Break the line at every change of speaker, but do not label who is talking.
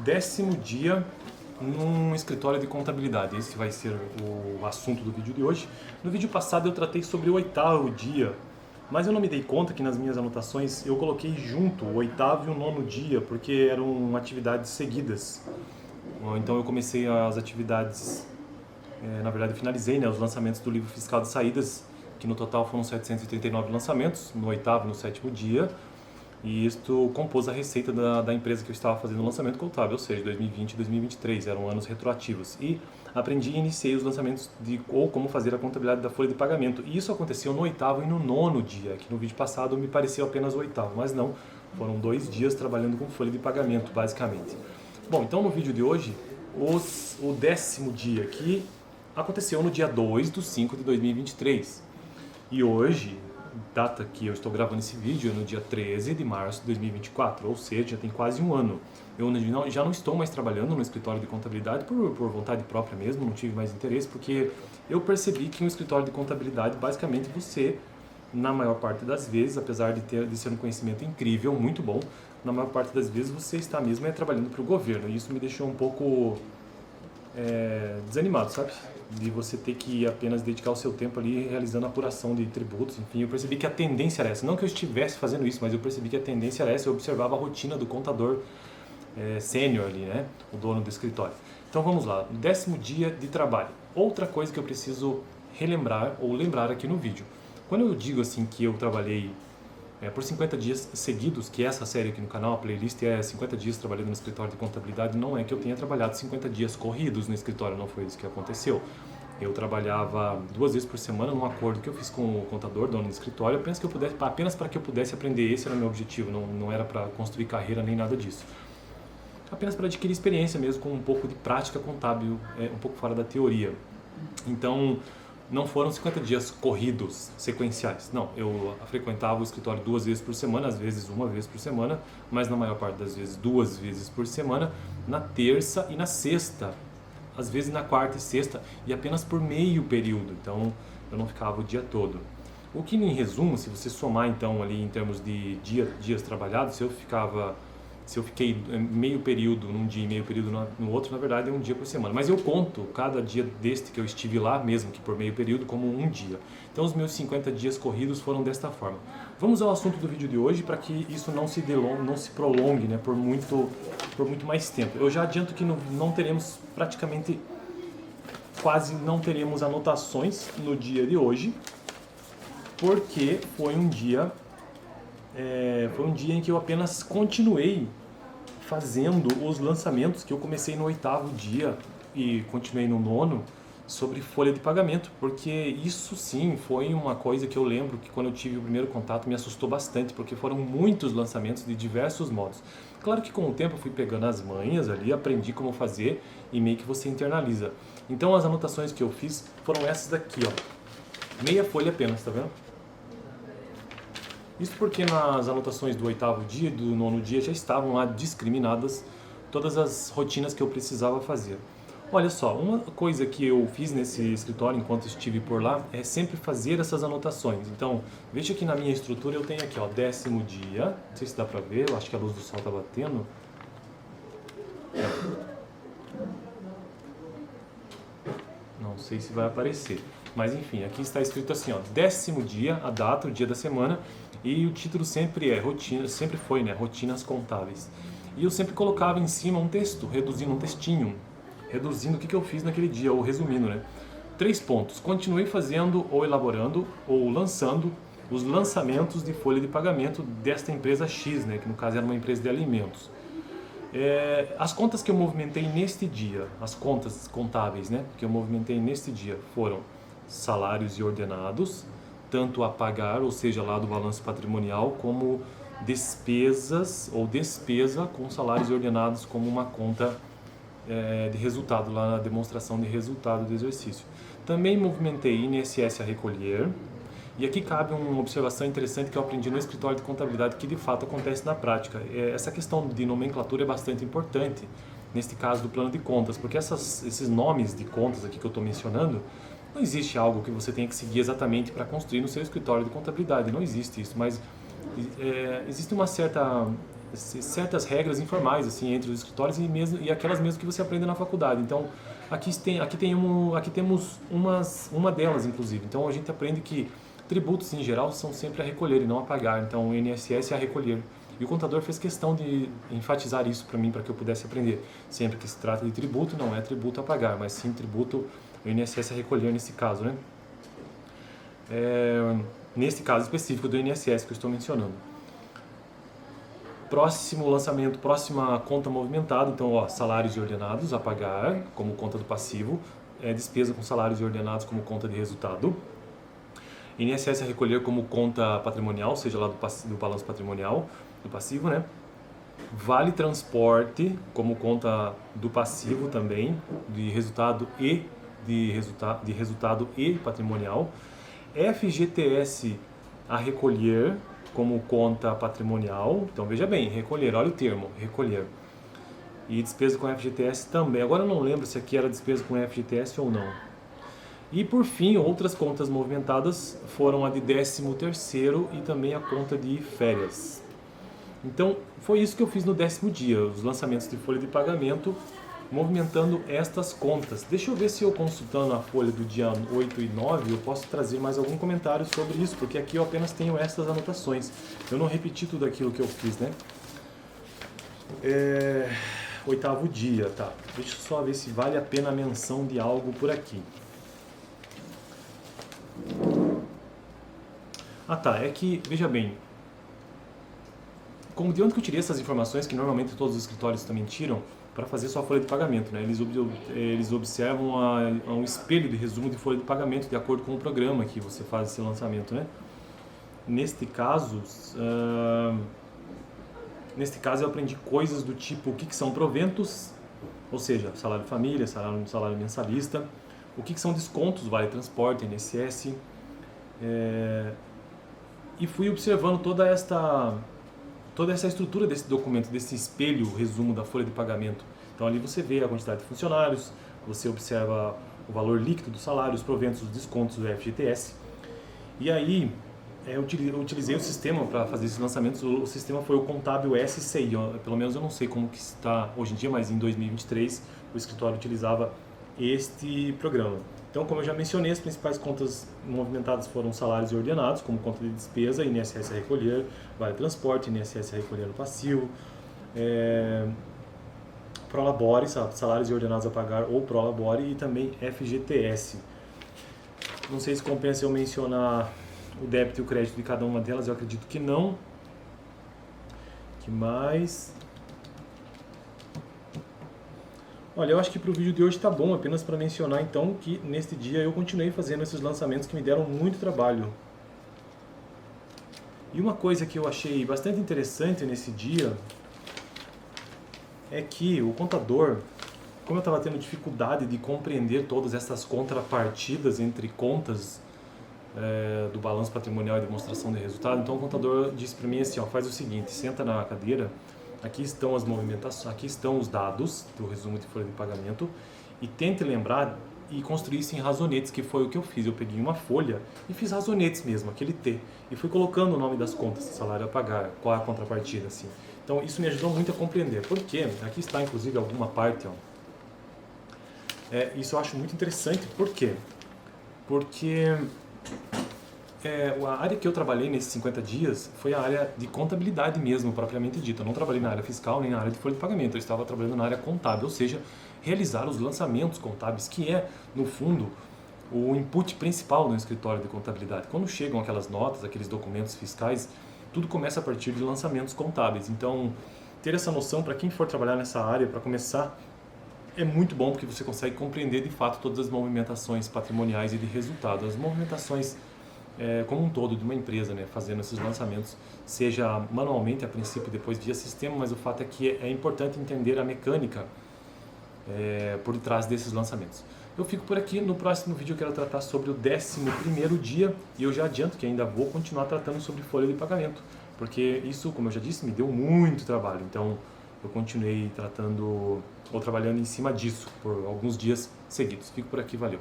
10º dia num escritório de contabilidade. Esse vai ser o assunto do vídeo de hoje. No vídeo passado eu tratei sobre o 8º dia, mas eu não me dei conta que nas minhas anotações eu coloquei junto o 8º e o 9º dia, porque eram atividades seguidas. Então eu comecei as atividades, na verdade finalizei, os lançamentos do livro fiscal de saídas, que no total foram 739 lançamentos, no 8º e no 7º dia. E isto compôs a receita da empresa que eu estava fazendo o lançamento contábil, ou seja, 2020 e 2023, eram anos retroativos. E aprendi e iniciei os lançamentos ou como fazer a contabilidade da folha de pagamento. E isso aconteceu no 8º e no 9º dia, que no vídeo passado me pareceu apenas o 8º, mas não, foram 2 dias trabalhando com folha de pagamento, basicamente. Bom, então no vídeo de hoje, o 10º dia, que aconteceu no dia 2/5 de 2023. E hoje, data que eu estou gravando esse vídeo, é no dia 13 de março de 2024, ou seja, já tem quase um ano. Eu já não estou mais trabalhando no escritório de contabilidade por vontade própria mesmo, não tive mais interesse, porque eu percebi que um escritório de contabilidade, basicamente você, na maior parte das vezes, apesar de ser um conhecimento incrível, muito bom, na maior parte das vezes você está mesmo trabalhando para o governo, e isso me deixou um pouco desanimado, sabe? De você ter que apenas dedicar o seu tempo ali realizando a apuração de tributos, enfim, eu percebi que a tendência era essa, não que eu estivesse fazendo isso, mas eu percebi que a tendência era essa, eu observava a rotina do contador sênior ali, né, o dono do escritório. Então vamos lá, 10º dia de trabalho. Outra coisa que eu preciso relembrar ou lembrar aqui no vídeo. Quando eu digo assim que eu trabalhei por 50 dias seguidos, que essa série aqui no canal, a playlist é 50 dias trabalhando no escritório de contabilidade, não é que eu tenha trabalhado 50 dias corridos no escritório, não foi isso que aconteceu. Eu trabalhava 2 vezes por semana num acordo que eu fiz com o contador, dono do escritório, apenas para que eu pudesse aprender, esse era o meu objetivo, não era para construir carreira nem nada disso. Apenas para adquirir experiência mesmo, com um pouco de prática contábil, um pouco fora da teoria. Então, não foram 50 dias corridos, sequenciais. Não, eu frequentava o escritório 2 vezes por semana, às vezes 1 vez por semana, mas na maior parte das vezes 2 vezes por semana, na terça e na sexta, às vezes na quarta e sexta, e apenas por meio período, então eu não ficava o dia todo. O que, em resumo, se você somar então ali em termos de dias trabalhados, se eu fiquei meio período num dia e meio período no outro, na verdade é um dia por semana. Mas eu conto cada dia deste que eu estive lá, mesmo que por meio período, como um dia. Então os meus 50 dias corridos foram desta forma. Vamos ao assunto do vídeo de hoje para que isso não se prolongue, né, por muito mais tempo. Eu já adianto que não teremos praticamente, quase não teremos anotações no dia de hoje, porque foi um dia em que eu apenas continuei fazendo os lançamentos que eu comecei no 8º dia e continuei no 9º sobre folha de pagamento, porque isso sim foi uma coisa que eu lembro que quando eu tive o primeiro contato me assustou bastante, porque foram muitos lançamentos de diversos modos. Claro que com o tempo eu fui pegando as manhas ali, aprendi como fazer e meio que você internaliza. Então as anotações que eu fiz foram essas daqui, ó, meia folha apenas, tá vendo? Isso porque nas anotações do 8º dia e do 9º dia já estavam lá discriminadas todas as rotinas que eu precisava fazer. Olha só, uma coisa que eu fiz nesse escritório enquanto estive por lá é sempre fazer essas anotações. Então, veja que na minha estrutura eu tenho aqui, ó, 10º dia, não sei se dá pra ver, eu acho que a luz do sol tá batendo. Não sei se vai aparecer, mas enfim, aqui está escrito assim, ó, 10º dia, a data, o dia da semana, e o título sempre foi, né, rotinas contábeis. E eu sempre colocava em cima um texto, reduzindo um textinho, reduzindo o que eu fiz naquele dia, ou resumindo, né. 3 pontos, continuei fazendo ou elaborando ou lançando os lançamentos de folha de pagamento desta empresa X, né, que no caso era uma empresa de alimentos. As contas que eu movimentei neste dia, as contas contábeis, né, que eu movimentei neste dia foram salários e ordenados, tanto a pagar, ou seja, lá do balanço patrimonial, como despesas ou despesa com salários e ordenados como uma conta de resultado, lá na demonstração de resultado do exercício. Também movimentei INSS a recolher, e aqui cabe uma observação interessante que eu aprendi no escritório de contabilidade que de fato acontece na prática. Essa questão de nomenclatura é bastante importante, neste caso do plano de contas, porque esses nomes de contas aqui que eu estou mencionando, não existe algo que você tenha que seguir exatamente para construir no seu escritório de contabilidade, não existe isso, mas existe uma certa certas regras informais assim entre os escritórios e aquelas mesmo que você aprende na faculdade. Então aqui temos uma delas inclusive. Então a gente aprende que tributos em geral são sempre a recolher e não a pagar. Então o INSS é a recolher. E o contador fez questão de enfatizar isso para mim, para que eu pudesse aprender. Sempre que se trata de tributo, não é tributo a pagar, mas sim tributo, o INSS a recolher nesse caso, né? Nesse caso específico do INSS que eu estou mencionando. Próximo lançamento, próxima conta movimentada, então ó, salários e ordenados a pagar como conta do passivo, despesa com salários e ordenados como conta de resultado. INSS a recolher como conta patrimonial, seja lá do balanço patrimonial, do passivo, né? Vale transporte como conta do passivo também, de resultado e patrimonial. FGTS a recolher como conta patrimonial. Então veja bem, recolher, olha o termo, recolher. E despesa com FGTS também. Agora eu não lembro se aqui era despesa com FGTS ou não. E por fim, outras contas movimentadas foram a de 13º e também a conta de férias. Então, foi isso que eu fiz no 10º dia, os lançamentos de folha de pagamento, movimentando estas contas. Deixa eu ver se eu consultando a folha do dia 8 e 9, eu posso trazer mais algum comentário sobre isso, porque aqui eu apenas tenho estas anotações. Eu não repeti tudo aquilo que eu fiz, né? 8º dia, tá. Deixa eu só ver se vale a pena a menção de algo por aqui. Ah tá, é que, veja bem, de onde que eu tirei essas informações que normalmente todos os escritórios também tiram para fazer sua folha de pagamento, né? Eles observam um espelho de resumo de folha de pagamento de acordo com o programa que você faz esse lançamento, né? Neste caso eu aprendi coisas do tipo o que são proventos, ou seja, salário de família, salário mensalista, o que são descontos, vale transporte, INSS, e fui observando toda essa estrutura desse documento, desse espelho, resumo da folha de pagamento. Então ali você vê a quantidade de funcionários, você observa o valor líquido do salário, os proventos, os descontos do FGTS. E aí eu utilizei o sistema para fazer esses lançamentos. O sistema foi o contábil SCI, pelo menos eu não sei como que está hoje em dia, mas em 2023 o escritório utilizava este programa. Então, como eu já mencionei, as principais contas movimentadas foram salários e ordenados, como conta de despesa, INSS a recolher, vale transporte, INSS a recolher no passivo, Prolabore, salários e ordenados a pagar ou Prolabore, e também FGTS. Não sei se compensa eu mencionar o débito e o crédito de cada uma delas, eu acredito que não. Que mais? Olha, eu acho que para o vídeo de hoje está bom, apenas para mencionar então que neste dia eu continuei fazendo esses lançamentos que me deram muito trabalho. E uma coisa que eu achei bastante interessante nesse dia é que o contador, como eu estava tendo dificuldade de compreender todas essas contrapartidas entre contas do balanço patrimonial e demonstração de resultado, então o contador disse para mim assim, ó, faz o seguinte, senta na cadeira, aqui estão as movimentações, aqui estão os dados do resumo de folha de pagamento e tente lembrar e construir isso em razonetes, que foi o que eu fiz. Eu peguei uma folha e fiz razonetes mesmo, aquele T, e fui colocando o nome das contas, salário a pagar, qual é a contrapartida, assim. Então isso me ajudou muito a compreender. Por quê? Aqui está inclusive alguma parte, ó. Isso eu acho muito interessante. Por quê? Porque a área que eu trabalhei nesses 50 dias foi a área de contabilidade mesmo, propriamente dita. Eu não trabalhei na área fiscal nem na área de folha de pagamento, eu estava trabalhando na área contábil, ou seja, realizar os lançamentos contábeis, que é, no fundo, o input principal no escritório de contabilidade. Quando chegam aquelas notas, aqueles documentos fiscais, tudo começa a partir de lançamentos contábeis. Então, ter essa noção para quem for trabalhar nessa área, para começar, é muito bom, porque você consegue compreender de fato todas as movimentações patrimoniais e de resultado, as movimentações como um todo de uma empresa, né, fazendo esses lançamentos, seja manualmente a princípio, depois via sistema, mas o fato é que é importante entender a mecânica por trás desses lançamentos. Eu fico por aqui. No próximo vídeo eu quero tratar sobre o 11º dia, e eu já adianto que ainda vou continuar tratando sobre folha de pagamento, porque isso, como eu já disse, me deu muito trabalho. Então eu continuei trabalhando em cima disso por alguns dias seguidos. Fico por aqui, valeu!